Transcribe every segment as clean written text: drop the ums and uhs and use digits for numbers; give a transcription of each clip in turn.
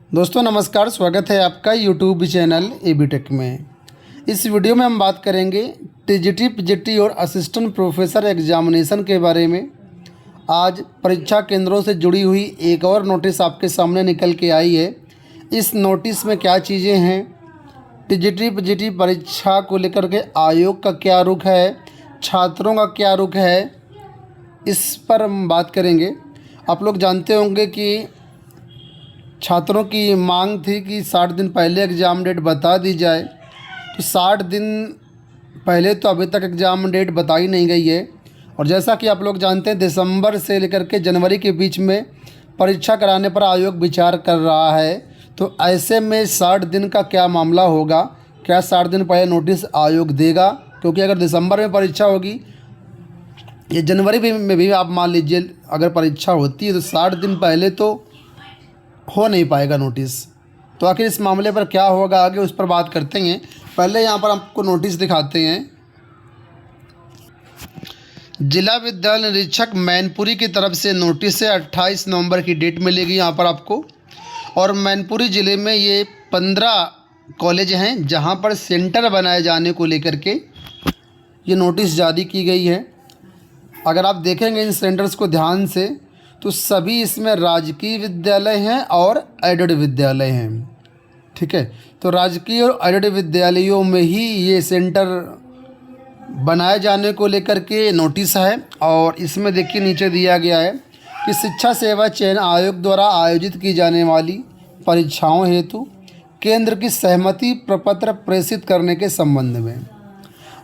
दोस्तों नमस्कार, स्वागत है आपका यूट्यूब चैनल एबीटेक में। इस वीडियो में हम बात करेंगे टीजीटी, पीजीटी और असिस्टेंट प्रोफेसर एग्जामिनेशन के बारे में। आज परीक्षा केंद्रों से जुड़ी हुई एक और नोटिस आपके सामने निकल के आई है। इस नोटिस में क्या चीज़ें हैं, टीजीटी, पीजीटी परीक्षा को लेकर के आयोग का क्या रुख है, छात्रों का क्या रुख है, इस पर हम बात करेंगे। आप लोग जानते होंगे कि छात्रों की मांग थी कि 60 दिन पहले एग्ज़ाम डेट बता दी जाए। तो 60 दिन पहले तो अभी तक एग्ज़ाम डेट बताई नहीं गई है। और जैसा कि आप लोग जानते हैं, दिसंबर से लेकर के जनवरी के बीच में परीक्षा कराने पर आयोग विचार कर रहा है। तो ऐसे में 60 दिन का क्या मामला होगा, क्या 60 दिन पहले नोटिस आयोग देगा? क्योंकि अगर दिसंबर में परीक्षा होगी या जनवरी में भी आप मान लीजिए अगर परीक्षा होती है, तो 60 दिन पहले तो हो नहीं पाएगा नोटिस। तो आखिर इस मामले पर क्या होगा आगे, उस पर बात करते हैं। पहले यहाँ पर आपको नोटिस दिखाते हैं। जिला विद्यालय निरीक्षक मैनपुरी की तरफ से नोटिस है। 28 नवंबर की डेट मिलेगी यहाँ पर आपको। और मैनपुरी ज़िले में ये 15 कॉलेज हैं जहाँ पर सेंटर बनाए जाने को लेकर के ये नोटिस जारी की गई है। अगर आप देखेंगे इन सेंटर्स को ध्यान से, तो सभी इसमें राजकीय विद्यालय हैं और एडेड विद्यालय हैं। ठीक है, तो राजकीय और एडेड विद्यालयों में ही ये सेंटर बनाए जाने को लेकर के नोटिस है। और इसमें देखिए नीचे दिया गया है कि शिक्षा सेवा चयन आयोग द्वारा आयोजित की जाने वाली परीक्षाओं हेतु केंद्र की सहमति प्रपत्र प्रेषित करने के संबंध में।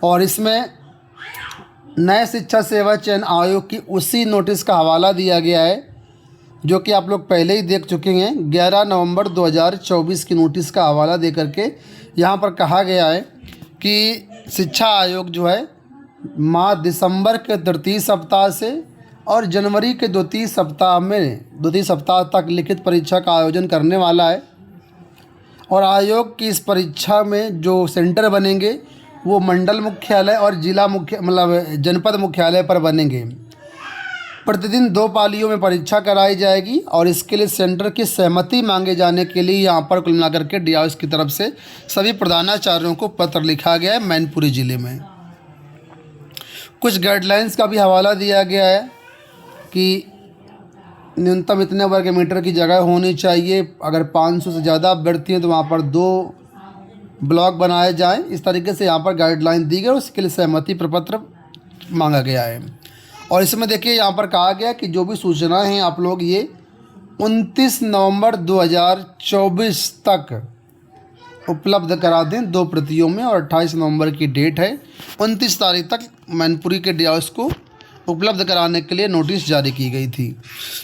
और इसमें नए शिक्षा सेवा चयन आयोग की उसी नोटिस का हवाला दिया गया है जो कि आप लोग पहले ही देख चुके हैं। 11 नवंबर 2024 की नोटिस का हवाला दे करके यहाँ पर कहा गया है कि शिक्षा आयोग जो है माह दिसंबर के तृतीय सप्ताह से और जनवरी के द्वितीय सप्ताह तक लिखित परीक्षा का आयोजन करने वाला है। और आयोग की इस परीक्षा में जो सेंटर बनेंगे वो मंडल मुख्यालय और जिला जनपद मुख्यालय पर बनेंगे। प्रतिदिन 2 पालियों में परीक्षा कराई जाएगी। और इसके लिए सेंटर की सहमति मांगे जाने के लिए यहाँ पर कुल मिलाकर के डीआईओएस की तरफ से सभी प्रधानाचार्यों को पत्र लिखा गया है। मैनपुरी ज़िले में कुछ गाइडलाइंस का भी हवाला दिया गया है कि न्यूनतम इतने वर्ग मीटर की जगह होनी चाहिए। अगर 500 से ज़्यादा अभ्यर्थी हैं तो वहाँ पर 2 ब्लॉक बनाए जाएं। इस तरीके से यहाँ पर गाइडलाइन दी गई और उसके लिए सहमति प्रपत्र मांगा गया है। और इसमें देखिए यहाँ पर कहा गया कि जो भी सूचनाएं हैं आप लोग ये 29 नवंबर 2024 तक उपलब्ध करा दें 2 प्रतियों में। और 28 नवंबर की डेट है, 29 तारीख तक मैनपुरी के डीआईओएस को उपलब्ध कराने के लिए नोटिस जारी की गई थी।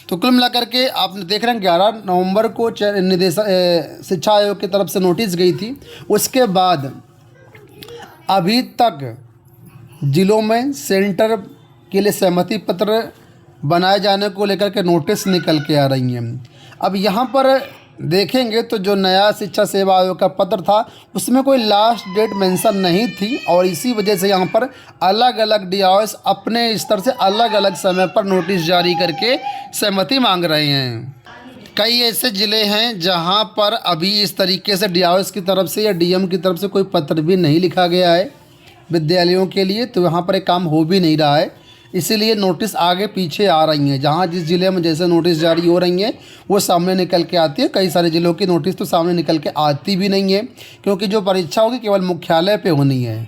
तो कुल मिलाकर के आपने देख रहे हैं 11 नवंबर को शिक्षा आयोग की तरफ से नोटिस गई थी। उसके बाद अभी तक ज़िलों में सेंटर के लिए सहमति पत्र बनाए जाने को लेकर के नोटिस निकल के आ रही हैं। अब यहाँ पर देखेंगे तो जो नया शिक्षा सेवा आयोग का पत्र था उसमें कोई लास्ट डेट मेंशन नहीं थी। और इसी वजह से यहाँ पर अलग अलग डीआईओएस अपने स्तर से अलग अलग समय पर नोटिस जारी करके सहमति मांग रहे हैं। कई ऐसे ज़िले हैं जहाँ पर अभी इस तरीके से डीआईओएस की तरफ से या डीएम की तरफ से कोई पत्र भी नहीं लिखा गया है विद्यालयों के लिए। तो यहाँ पर एक काम हो भी नहीं रहा है, इसीलिए नोटिस आगे पीछे आ रही हैं। जहाँ जिस ज़िले में जैसे नोटिस जारी हो रही हैं वो सामने निकल के आती है। कई सारे ज़िलों की नोटिस तो सामने निकल के आती भी नहीं है, क्योंकि जो परीक्षा होगी केवल मुख्यालय पे होनी है।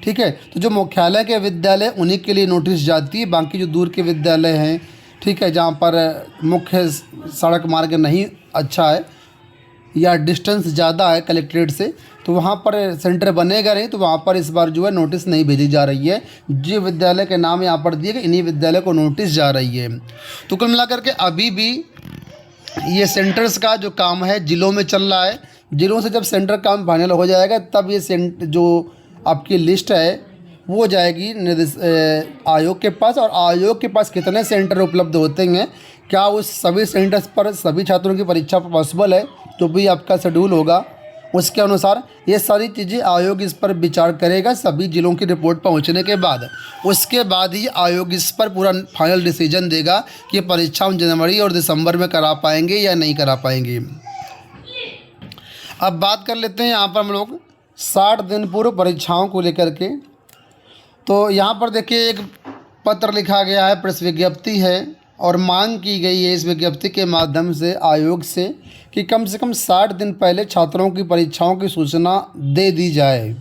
ठीक है, तो जो मुख्यालय के विद्यालय उन्हीं के लिए नोटिस जाती है। बाकी जो दूर के विद्यालय हैं, ठीक है, जहाँ पर मुख्य सड़क मार्ग नहीं अच्छा है या डिस्टेंस ज़्यादा है कलेक्ट्रेट से, तो वहाँ पर सेंटर बनेगा नहीं। तो वहाँ पर इस बार जो है नोटिस नहीं भेजी जा रही है। जो विद्यालय के नाम यहाँ पर दिए गए इन्हीं विद्यालय को नोटिस जा रही है। तो कुल मिलाकर के अभी भी ये सेंटर्स का जो काम है ज़िलों में चल रहा है। ज़िलों से जब सेंटर काम फाइनल हो जाएगा तब ये जो आपकी लिस्ट है वो जाएगी आयोग के पास। और आयोग के पास कितने सेंटर उपलब्ध होते हैं, क्या उस सभी सेंटर्स पर सभी छात्रों की परीक्षा पॉसिबल है, जो भी आपका शेड्यूल होगा उसके अनुसार ये सारी चीज़ें आयोग इस पर विचार करेगा सभी जिलों की रिपोर्ट पहुंचने के बाद। उसके बाद ही आयोग इस पर पूरा फाइनल डिसीजन देगा कि परीक्षा हम जनवरी और दिसंबर में करा पाएंगे या नहीं करा पाएंगे। अब बात कर लेते हैं यहाँ पर हम लोग 60 दिन पूर्व परीक्षाओं को लेकर के। तो यहाँ पर देखिए एक पत्र लिखा गया है, प्रेस विज्ञप्ति है और मांग की गई है इस विज्ञप्ति के माध्यम से आयोग से कि कम से कम 60 दिन पहले छात्रों की परीक्षाओं की सूचना दे दी जाए।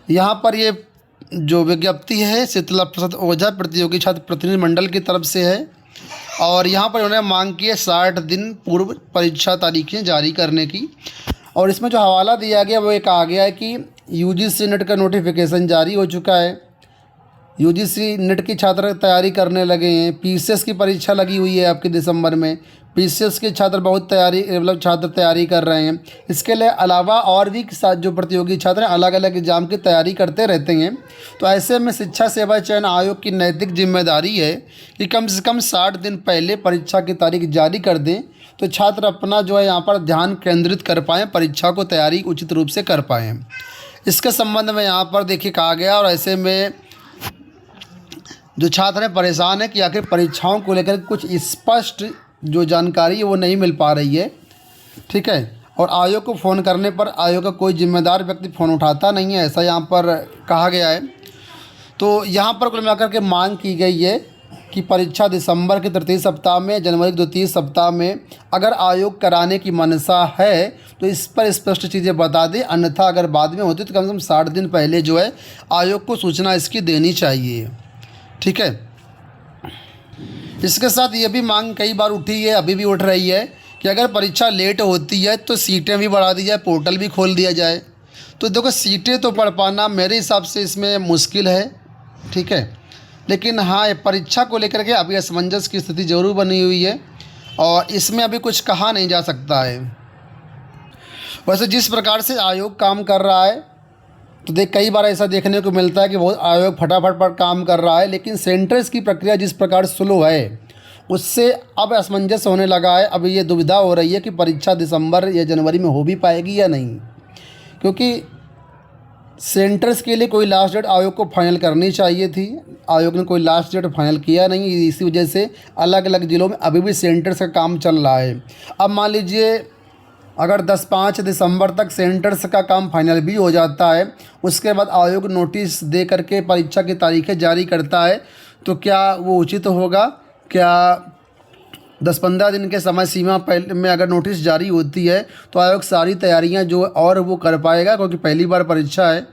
यहाँ पर ये जो विज्ञप्ति है शीतला प्रसाद ओझा प्रतियोगी छात्र प्रतिनिधि मंडल की तरफ से है और यहाँ पर उन्होंने मांग की है 60 दिन पूर्व परीक्षा तारीखें जारी करने की। और इसमें जो हवाला दिया गया वो एक आ गया है कि यूजीसी नेट का नोटिफिकेशन जारी हो चुका है। यूजीसी नेट की छात्र तैयारी करने लगे हैं। पीसीएस की परीक्षा लगी हुई है आपके दिसंबर में। पीसीएस के छात्र बहुत छात्र तैयारी कर रहे हैं। इसके लिए अलावा और भी जो प्रतियोगी छात्र हैं अलग अलग एग्जाम की तैयारी करते रहते हैं। तो ऐसे में शिक्षा सेवा चयन आयोग की नैतिक जिम्मेदारी है कि कम से कम 60 दिन पहले परीक्षा की तारीख जारी कर दें, तो छात्र अपना जो है यहाँ पर ध्यान केंद्रित कर पाएँ, परीक्षा को तैयारी उचित रूप से कर पाएँ। इसके संबंध में यहाँ पर देखिए कहा गया। और ऐसे में जो छात्र हैं परेशान है कि आखिर परीक्षाओं को लेकर कुछ स्पष्ट जो जानकारी है वो नहीं मिल पा रही है, ठीक है। और आयोग को फ़ोन करने पर आयोग का कोई जिम्मेदार व्यक्ति फ़ोन उठाता नहीं है, ऐसा यहाँ पर कहा गया है। तो यहाँ पर कुल मिलाकर के मांग की गई है कि परीक्षा दिसंबर के तृतीय सप्ताह में, जनवरी के द्वितीय सप्ताह में अगर आयोग कराने की मंशा है तो इस पर स्पष्ट चीज़ें बता दें, अन्यथा अगर बाद में होती तो कम से कम 60 दिन पहले जो है आयोग को सूचना इसकी देनी चाहिए, ठीक है। इसके साथ ये भी मांग कई बार उठी है, अभी भी उठ रही है कि अगर परीक्षा लेट होती है तो सीटें भी बढ़ा दी जाए, पोर्टल भी खोल दिया जाए। तो देखो सीटें तो पढ़ पाना मेरे हिसाब से इसमें मुश्किल है, ठीक है। लेकिन हाँ, ये परीक्षा को लेकर के अभी असमंजस की स्थिति ज़रूर बनी हुई है और इसमें अभी कुछ कहा नहीं जा सकता है। वैसे जिस प्रकार से आयोग काम कर रहा है तो कई बार ऐसा देखने को मिलता है कि बहुत आयोग फटाफट पर काम कर रहा है, लेकिन सेंटर्स की प्रक्रिया जिस प्रकार स्लो है उससे अब असमंजस होने लगा है। अब ये दुविधा हो रही है कि परीक्षा दिसंबर या जनवरी में हो भी पाएगी या नहीं, क्योंकि सेंटर्स के लिए कोई लास्ट डेट आयोग को फाइनल करनी चाहिए थी। आयोग ने कोई लास्ट डेट फाइनल किया नहीं, इसी वजह से अलग अलग ज़िलों में अभी भी सेंटर्स का काम चल रहा है। अब मान लीजिए अगर 10-5 दिसंबर तक सेंटर्स का काम फाइनल भी हो जाता है, उसके बाद आयोग नोटिस दे करके परीक्षा की तारीखें जारी करता है, तो क्या वो उचित होगा? क्या 10-15 दिन के समय सीमा पहले में अगर नोटिस जारी होती है तो आयोग सारी तैयारियां जो और वो कर पाएगा, क्योंकि पहली बार परीक्षा है।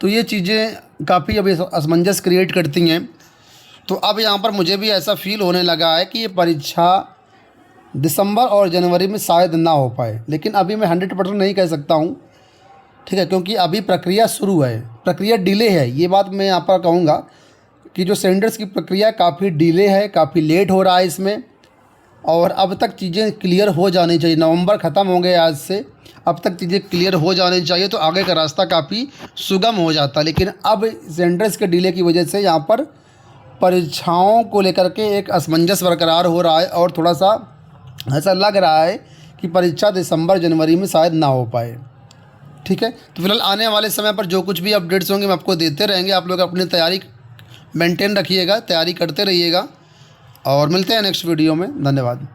तो ये चीज़ें काफ़ी अभी असमंजस क्रिएट करती हैं। तो अब यहाँ पर मुझे भी ऐसा फील होने लगा है कि ये परीक्षा दिसंबर और जनवरी में शायद ना हो पाए, लेकिन अभी मैं 100% नहीं कह सकता हूँ, ठीक है, क्योंकि अभी प्रक्रिया शुरू है, प्रक्रिया डिले है। ये बात मैं यहाँ पर कहूँगा कि जो सेंटर्स की प्रक्रिया काफ़ी डिले है, काफ़ी लेट हो रहा है इसमें, और अब तक चीज़ें क्लियर हो जानी चाहिए। नवंबर ख़त्म हो गए आज से, अब तक चीज़ें क्लियर हो जानी चाहिए तो आगे का रास्ता काफ़ी सुगम हो जाता। लेकिन अब सेंटर्स के डिले की वजह से यहाँ पर परीक्षाओं को लेकर के एक असमंजस बरकरार हो रहा है और थोड़ा सा ऐसा लग रहा है कि परीक्षा दिसंबर जनवरी में शायद ना हो पाए, ठीक है। तो फिलहाल आने वाले समय पर जो कुछ भी अपडेट्स होंगे हम आपको देते रहेंगे। आप लोग अपनी तैयारी मेंटेन रखिएगा, तैयारी करते रहिएगा और मिलते हैं नेक्स्ट वीडियो में। धन्यवाद।